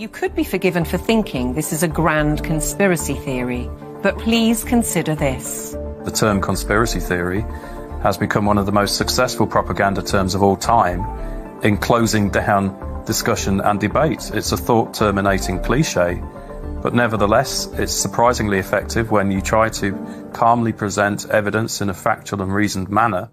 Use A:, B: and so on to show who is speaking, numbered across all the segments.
A: You could be forgiven for thinking this is a grand conspiracy theory, but please consider this.
B: The term conspiracy theory has become one of the most successful propaganda terms of all time in closing down discussion and debate. It's a thought-terminating cliche, but nevertheless, it's surprisingly effective when you try to calmly present evidence in a factual and reasoned manner.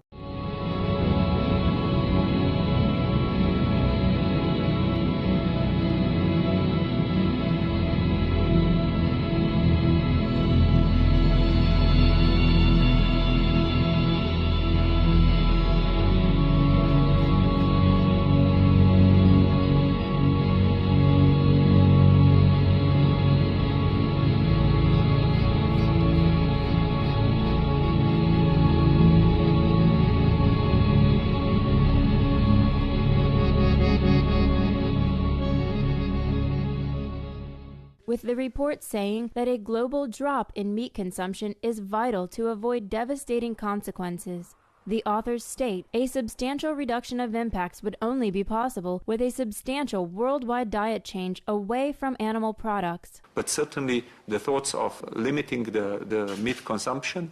C: with the report saying that a global drop in meat consumption is vital to avoid devastating consequences. The authors state a substantial reduction of impacts would only be possible with a substantial worldwide diet change away from animal products.
D: But certainly the thoughts of limiting the meat consumption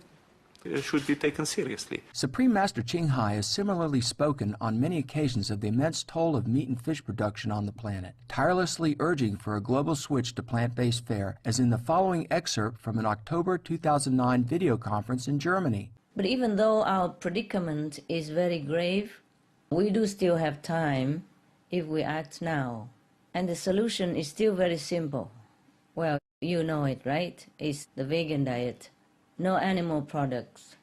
D: should be taken seriously.
E: Supreme Master Ching Hai has similarly spoken on many occasions of the immense toll of meat and fish production on the planet, tirelessly urging for a global switch to plant-based fare, as in the following excerpt from an October 2009 video conference in Germany.
F: But even though our predicament is very grave, we do still have time if we act now. And the solution is still very simple. Well, you know it, right? It's the vegan diet. No animal products.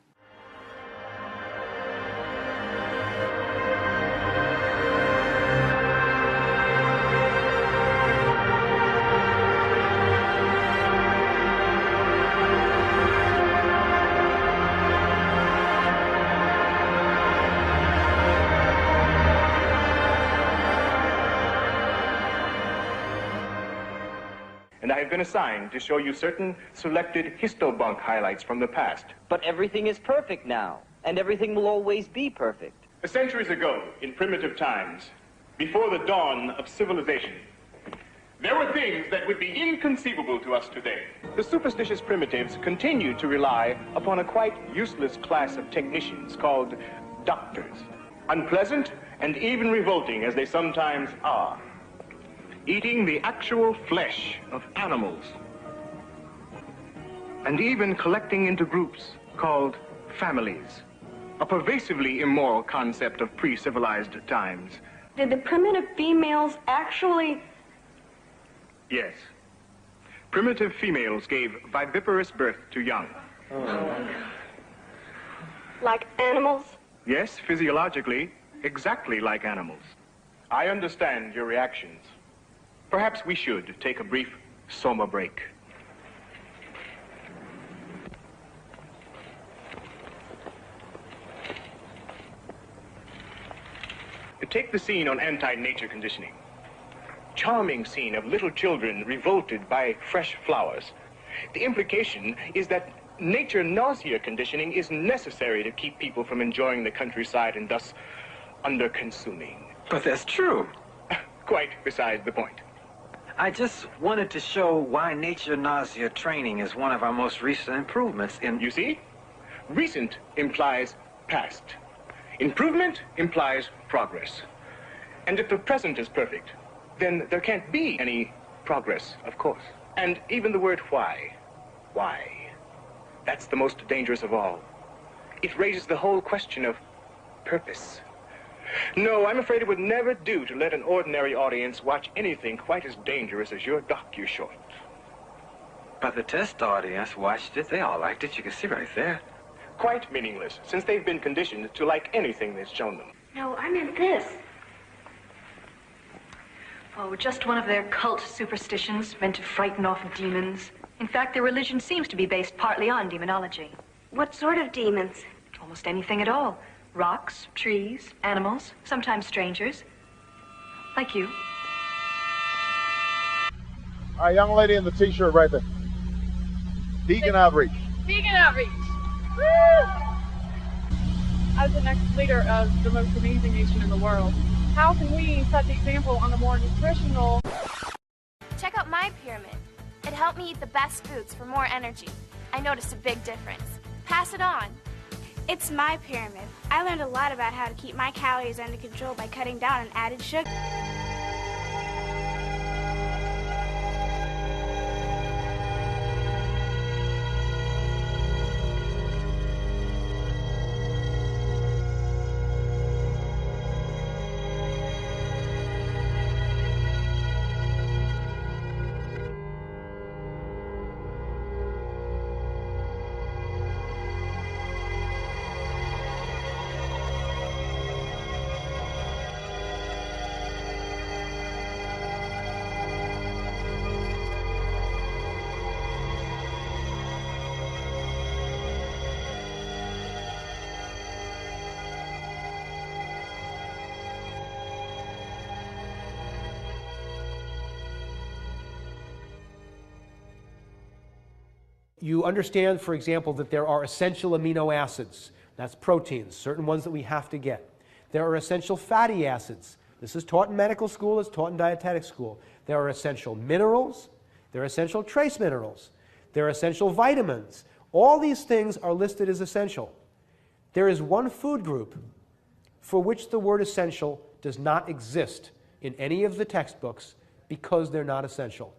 G: And I have been assigned to show you certain selected histobunk highlights from the past.
H: But everything is perfect now, and everything will always be perfect.
G: Centuries ago, in primitive times, before the dawn of civilization, there were things that would be inconceivable to us today. The superstitious primitives continued to rely upon a quite useless class of technicians called doctors. Unpleasant and even revolting as they sometimes are. Eating the actual flesh of animals, and even collecting into groups called families, a pervasively immoral concept of pre-civilized times.
I: Did the primitive females actually...
G: Yes. Primitive females gave viviparous birth to young.
I: Oh. Like animals?
G: Yes, physiologically, exactly like animals. I understand your reactions. Perhaps we should take a brief soma break. Take the scene on anti-nature conditioning. Charming scene of little children revolted by fresh flowers. The implication is that nature nausea conditioning is necessary to keep people from enjoying the countryside and thus under-consuming.
J: But that's true.
G: Quite besides the point.
J: I just wanted to show why nature nausea training is one of our most recent improvements in...
G: You see? Recent implies past. Improvement implies progress. And if the present is perfect, then there can't be any progress, of course. And even the word why, that's the most dangerous of all. It raises the whole question of purpose. No, I'm afraid it would never do to let an ordinary audience watch anything quite as dangerous as your docu-short.
J: But the test audience watched it. They all liked it. You can see right there.
G: Quite meaningless, since they've been conditioned to like anything that's shown them.
I: No, I meant this.
K: Oh, just one of their cult superstitions meant to frighten off demons. In fact, their religion seems to be based partly on demonology.
I: What sort of demons?
K: Almost anything at all. Rocks, trees, animals, sometimes strangers. Like you.
L: All right, young lady in the t-shirt right there. Vegan outreach.
M: Vegan outreach. Woo! As the next leader of the most amazing nation in the world, how can we set the example on a more nutritional...
N: my pyramid. It helped me eat the best foods for more energy. I noticed a big difference. Pass it on.
O: It's my pyramid. I learned a lot about how to keep my calories under control by cutting down on added sugar.
P: You understand, for example, that there are essential amino acids. That's proteins, certain ones that we have to get. There are essential fatty acids. This is taught in medical school, it's taught in dietetic school. There are essential minerals. There are essential trace minerals. There are essential vitamins. All these things are listed as essential. There is one food group for which the word essential does not exist in any of the textbooks because they're not essential.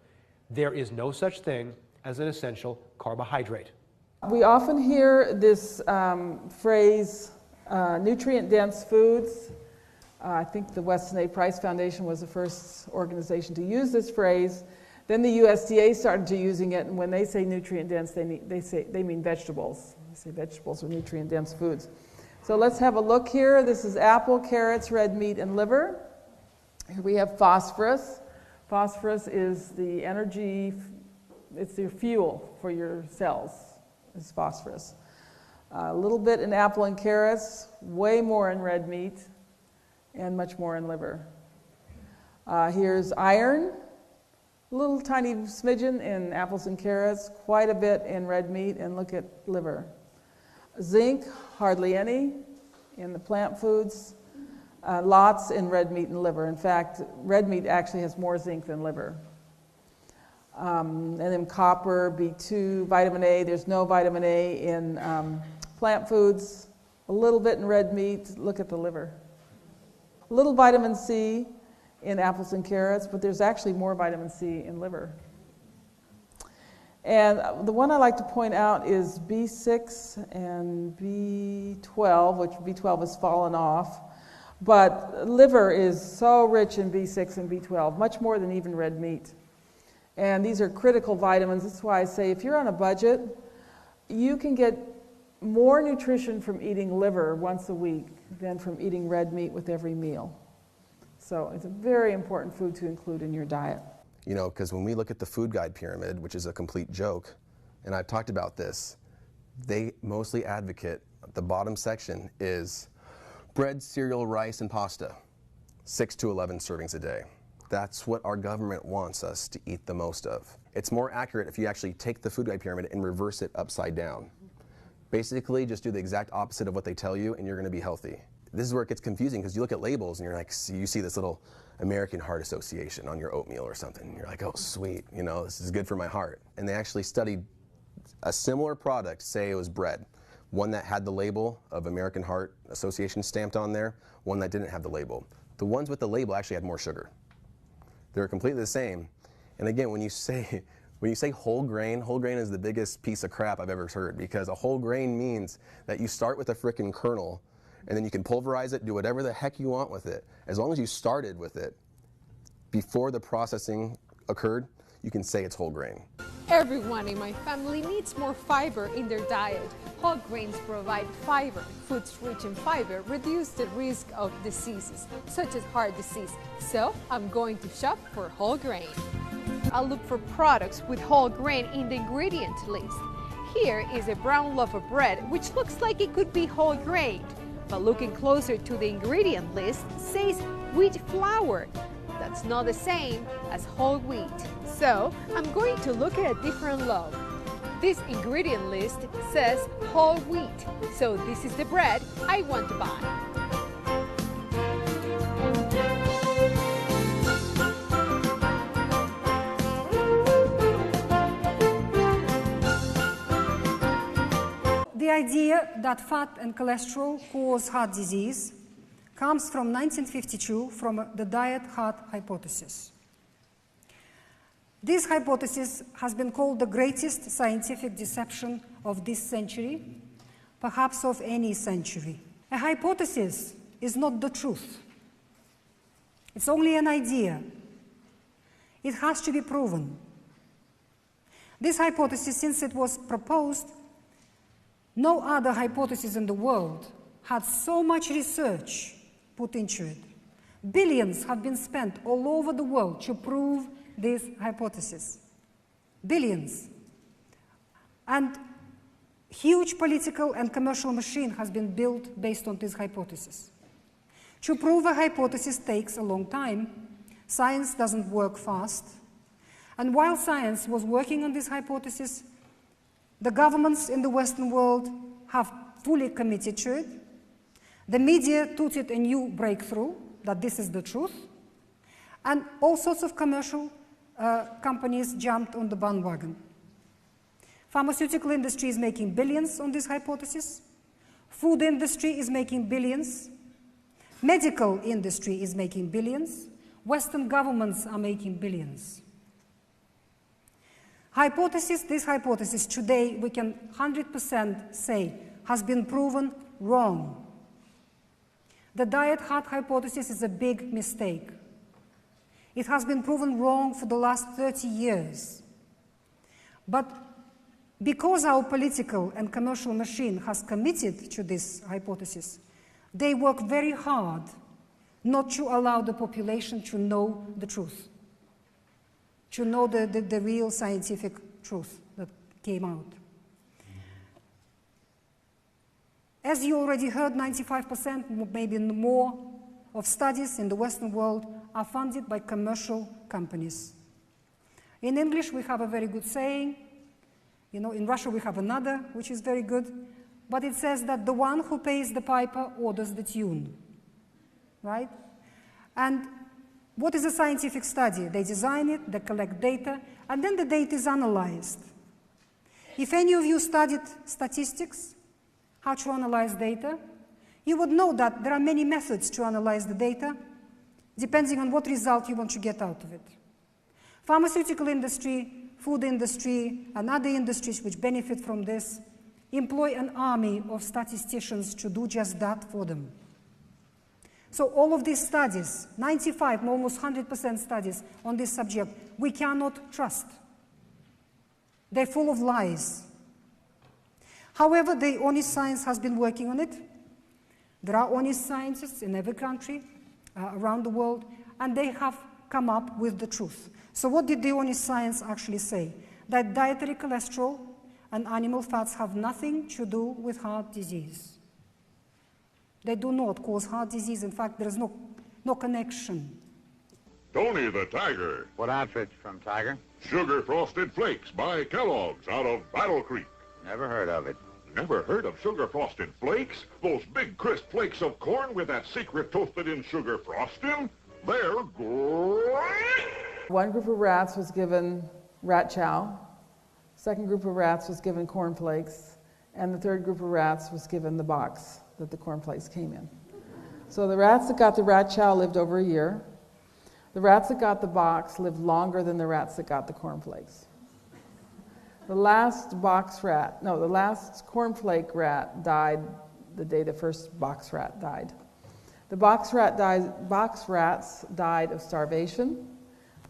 P: There is no such thing as an essential carbohydrate.
M: We often hear this phrase, nutrient-dense foods. I think the Weston A. Price Foundation was the first organization to use this phrase. Then the USDA started to using it, and when they say nutrient-dense, they mean vegetables. They say vegetables are nutrient-dense foods. So let's have a look here. This is apple, carrots, red meat, and liver. Here we have phosphorus. Phosphorus is the energy. It's the fuel for your cells, is phosphorus. A little bit in apple and carrots, way more in red meat, and much more in liver. Here's iron, a little tiny smidgen in apples and carrots, quite a bit in red meat, and look at liver. Zinc, hardly any in the plant foods, lots in red meat and liver. In fact, red meat actually has more zinc than liver. And then copper, B2, vitamin A. There's no vitamin A in plant foods. A little bit in red meat. Look at the liver. A little vitamin C in apples and carrots, but there's actually more vitamin C in liver. And the one I like to point out is B6 and B12, which B12 has fallen off. But liver is so rich in B6 and B12, much more than even red meat. And these are critical vitamins. That's why I say if you're on a budget, you can get more nutrition from eating liver once a week than from eating red meat with every meal. So it's a very important food to include in your diet.
Q: You know, because when we look at the food guide pyramid, which is a complete joke, and I've talked about this, they mostly advocate, the bottom section is bread, cereal, rice, and pasta, 6 to 11 servings a day. That's what our government wants us to eat the most of. It's more accurate if you actually take the food guide pyramid and reverse it upside down. Basically, just do the exact opposite of what they tell you and you're gonna be healthy. This is where it gets confusing because you look at labels and you're like, you see this little American Heart Association on your oatmeal or something. And you're like, oh, sweet, you know, this is good for my heart. And they actually studied a similar product, say it was bread, one that had the label of American Heart Association stamped on there, one that didn't have the label. The ones with the label actually had more sugar. They're completely the same. And again, when you say whole grain is the biggest piece of crap I've ever heard, because a whole grain means that you start with a frickin' kernel and then you can pulverize it, do whatever the heck you want with it. As long as you started with it before the processing occurred, you can say it's whole grain.
R: Everyone in my family needs more fiber in their diet. Whole grains provide fiber. Foods rich in fiber reduce the risk of diseases, such as heart disease. So I'm going to shop for whole grain. I'll look for products with whole grain in the ingredient list. Here is a brown loaf of bread, which looks like it could be whole grain. But looking closer to the ingredient list says wheat flour. That's not the same as whole wheat. So I'm going to look at a different loaf. This ingredient list says whole wheat, so this is the bread I want to buy.
S: idea that fat and cholesterol cause heart disease comes from 1952 from the diet heart hypothesis. This hypothesis has been called the greatest scientific deception of this century, perhaps of any century. A hypothesis is not the truth. It's only an idea. It has to be proven. This hypothesis, since it was proposed, no other hypothesis in the world had so much research put into it. Billions have been spent all over the world to prove this hypothesis. Billions. And huge political and commercial machine has been built based on this hypothesis. To prove a hypothesis takes a long time. Science doesn't work fast. And while science was working on this hypothesis, the governments in the Western world have fully committed to it. The media touted a new breakthrough, that this is the truth. And all sorts of commercial companies jumped on the bandwagon. Pharmaceutical industry is making billions on this hypothesis. Food industry is making billions. Medical industry is making billions. Western governments are making billions. This hypothesis today, we can 100% say, has been proven wrong. The diet heart hypothesis is a big mistake. It has been proven wrong for the last 30 years. But because our political and commercial machine has committed to this hypothesis, they work very hard not to allow the population to know the truth, to know the real scientific truth that came out. As you already heard, 95%, maybe more, of studies in the Western world are funded by commercial companies. In English, we have a very good saying. In Russia, we have another, which is very good. But it says that the one who pays the piper orders the tune, right? And what is a scientific study? They design it, they collect data, and then the data is analyzed. If any of you studied statistics, how to analyze data, you would know that there are many methods to analyze the data, depending on what result you want to get out of it. Pharmaceutical industry, food industry, and other industries which benefit from this employ an army of statisticians to do just that for them. So all of these studies, 95, almost 100% studies on this subject, we cannot trust. They're full of lies. However, the honest science has been working on it. There are honest scientists in every country around the world, and they have come up with the truth. So what did the honest science actually say? That dietary cholesterol and animal fats have nothing to do with heart disease. They do not cause heart disease. In fact, there is no connection.
T: Tony the Tiger.
U: What outfit from Tiger?
T: Sugar Frosted Flakes by Kellogg's out of Battle Creek.
U: Never heard of it.
T: Never heard of Sugar Frosted Flakes? Those big crisp flakes of corn with that secret toasted-in sugar frosting? They're great!
M: One group of rats was given rat chow. Second group of rats was given cornflakes. And the third group of rats was given the box that the cornflakes came in. So the rats that got the rat chow lived over a year. The rats that got the box lived longer than the rats that got the cornflakes. The last cornflake rat died the day the first box rat died. The box rats died of starvation.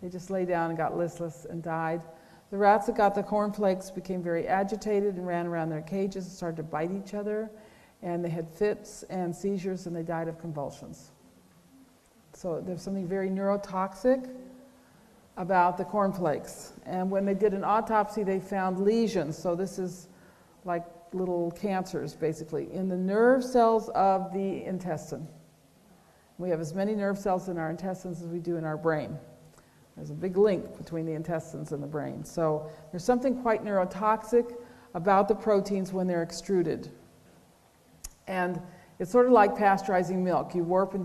M: They just lay down and got listless and died. The rats that got the cornflakes became very agitated and ran around their cages and started to bite each other. And they had fits and seizures, and they died of convulsions. So there's something very neurotoxic about the cornflakes. And when they did an autopsy, they found lesions. So this is like little cancers, basically, in the nerve cells of the intestine. We have as many nerve cells in our intestines as we do in our brain. There's a big link between the intestines and the brain. So there's something quite neurotoxic about the proteins when they're extruded. And it's sort of like pasteurizing milk. You warp and